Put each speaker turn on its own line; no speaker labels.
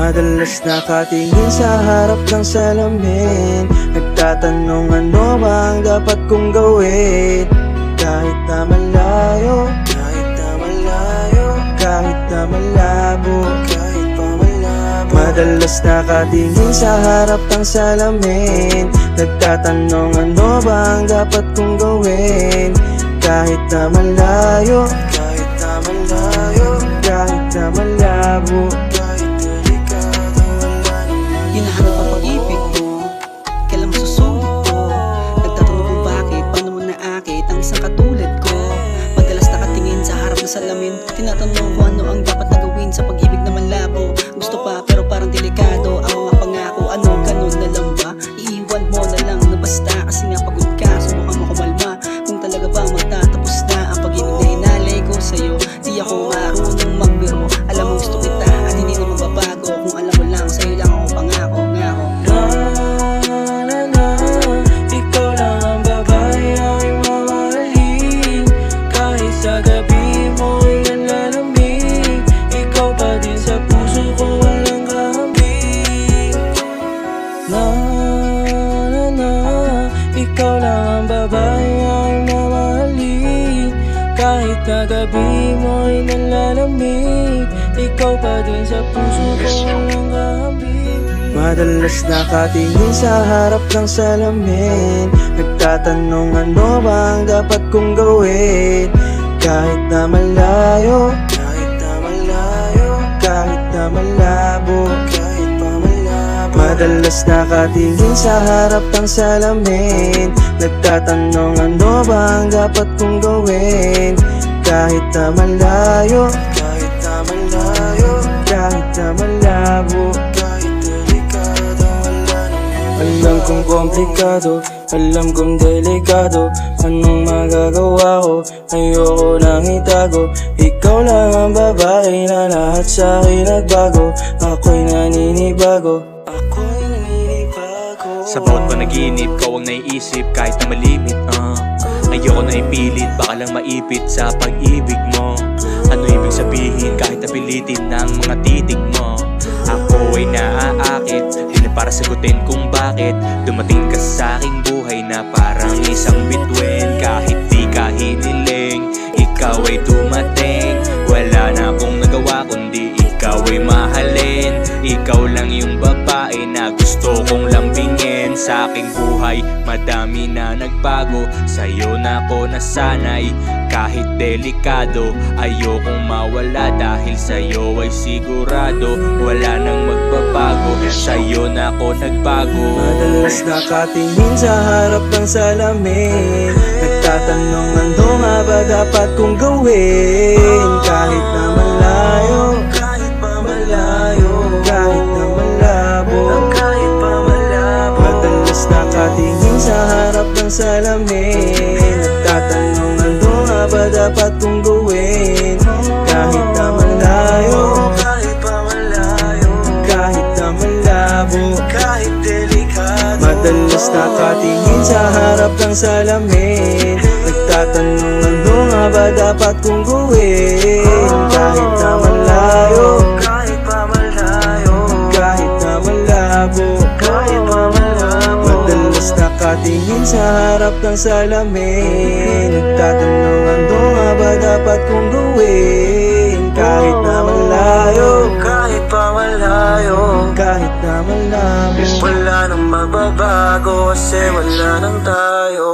Madalas nakatingin sa harap ng salamin, nagtatanong ano ba ang dapat kong gawin. Kahit na malayo, kahit na malayo, kahit na malabo, kahit pa malabo. Madalas nakatingin sa harap ng salamin, nagtatanong ano ba ang dapat kong gawin. Kahit na malayo, kahit na malayo, kahit na malabo, kahit delikado, wala naman.
Hinahanap ang pag-ibig mo, kailan masusulit ko? Nagtatanong kung bakit, paano mo naakit ang isang katulad ko. Madalas nakatingin sa harap ng salamin, tinatanong kung ano ang dapat na gawin sa pag-ibig na malabo. Gusto pa pero parang delikado ang mga pangako. Ano ganun na lang ba? Iiwan mo na lang na basta kasi nga pagod ka, subukan mo kumalma. Kung talaga ba magtatapos na ang pag-ibig na inalay ko sa'yo, di ako marunong magbiro. Alam mo gusto kita at hindi na magbabago. Kung alam mo lang, sa'yo lang ako pangako, ngako.
Na, na, ikaw lang ang babae ay mamahalin. Kahit sa gabi mo'y nanlalamig, ikaw pa din sa puso ko walang kahambing. Na, ikaw lang ang babae ay mamahalin. Kahit na gabi mo'y nanlalamig, ikaw pa din sa puso ko walang kahambing. Madalas nakatingin sa harap ng salamin, nagtatanong ano ba ang dapat kong gawin. Kahit na malayo, kahit na malayo, kahit na malabo, kahit pa malabo. Madalas nakatingin sa harap ng salamin, nagtatanong ano ba ang dapat kong gawin. Kahit na malayo, kahit na malayo, kahit na malabo, kahit delikado, wala naman. Alam kong komplikado, alam kong delikado, anong magagawa ko, ayoko nang itago. Ikaw lang ang babae na lahat sa'kin nagbago. Ako'y naninibago, ako'y naninibago.
Sa bawat panaginip, ikaw ang naiisip kahit na malimit. Ayoko na ipilit, baka lang maipit sa pag-ibig mo. Ano ibig sabihin kahit napilitin ng mga titig mo? Ako ay naaakit, di na para sagutin kung bakit dumating ka sa aking buhay na parang isang bituin. Kahit di ka hiniling, ikaw ay dumating. Wala na akong nagawa kundi ikaw ay mahalin. Ikaw lang yung babae na gusto kong lambingin. Sa aking buhay, madami na nagbago, sa'yo na ako nasanay. Kahit delikado, ayokong mawala dahil sa'yo ay sigurado wala nang magbabago, sa'yo na ako nagbago.
Madalas nakatingin sa harap ng salamin, nagtatanong ano nga ba dapat kong gawin. Kahit na malayo, kahit pa malayo, kahit na malabo, kahit pa malabo. Madalas nakatingin sa harap ng salamin, nagtatanong ano nga ba dapat kong gawin. Kahit na malayo, kahit pa malayo, kahit na malabo, kahit delikado. Madalas nakatingin sa harap ng salamin, nagtatanong ano nga ba dapat kong gawin. Kahit na malayo, kahit pa malayo, kahit na malabo, kahit pa malabo. Madalas nakatingin sa harap ng salamin, nagtatanong ano nga ba dapat kong gawin. Kahit na malayo, kahit pa malayo, kahit na malabo, wala nang magbabago kasi wala nang tayo.